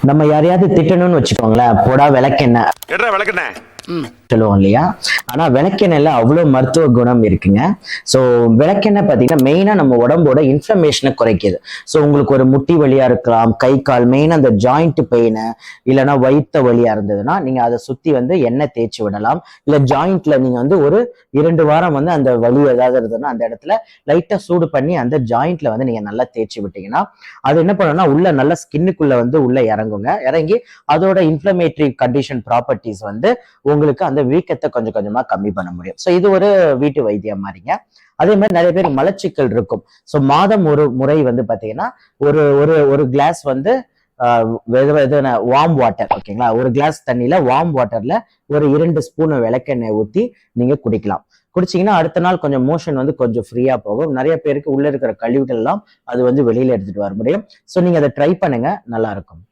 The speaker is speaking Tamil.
நம்ம யாரையாவது திட்டணும்னு வச்சுக்கோங்களேன், போடா விளக்கெண்ணெய் சொல்லுவோம் இல்லையா? ஆனா விளக்கெண்ணெய்ல அவ்வளவு மருத்துவ குணம் இருக்குங்க. ஸோ விளக்கெண்ணெய் பார்த்தீங்கன்னா மெயினா நம்ம உடம்போட இன்ஃப்ளமேஷனை குறைக்குது. ஸோ உங்களுக்கு ஒரு முட்டி வலியா இருக்கலாம், கை கால் மெயினா அந்த ஜாயிண்ட் பெயின், இல்லைன்னா வயித்த வலியா இருந்ததுன்னா நீங்க அதை சுத்தி எண்ணெய் தேய்ச்சி விடலாம். இல்ல ஜாயிண்ட்ல நீங்க ஒரு 2 வாரம் அந்த வலி ஏதாவது இருந்ததுன்னா அந்த இடத்துல லைட்டா சூடு பண்ணி அந்த ஜாயிண்ட்ல நீங்க நல்லா தேய்ச்சி விட்டீங்கன்னா அது என்ன பண்ணும்னா உள்ள நல்ல ஸ்கின்னுக்குள்ள உள்ள இறங்குங்க. இறங்கி அதோட இன்ஃப்ளமேட்டரி கண்டிஷன் ப்ராப்பர்ட்டிஸ் உங்களுக்கு அந்த வீக்கத்தை கொஞ்சம் கொஞ்சமா கம்மி பண்ண முடியும். ஸோ இது ஒரு வீட்டு வைத்தியம் மாதிரிங்க. அதே மாதிரி நிறைய பேர் மலச்சிக்கல் இருக்கும். ஸோ மாதம் ஒரு முறை பாத்தீங்கன்னா ஒரு ஒரு ஒரு கிளாஸ் வார்ம் வாட்டர், ஓகேங்களா, ஒரு கிளாஸ் தண்ணியில வார்ம் வாட்டர்ல ஒரு 2 ஸ்பூன் விளக்கெண்ணெய் ஊத்தி நீங்க குடிக்கலாம். குடிச்சீங்கன்னா அடுத்த நாள் கொஞ்சம் மோஷன் கொஞ்சம் ஃப்ரீயா போகும். நிறைய பேருக்கு உள்ள இருக்கிற கழிவுகள் எல்லாம் அது வெளியில எடுத்துட்டு வர முடியும். ஸோ நீங்க அதை ட்ரை பண்ணுங்க, நல்லா இருக்கும்.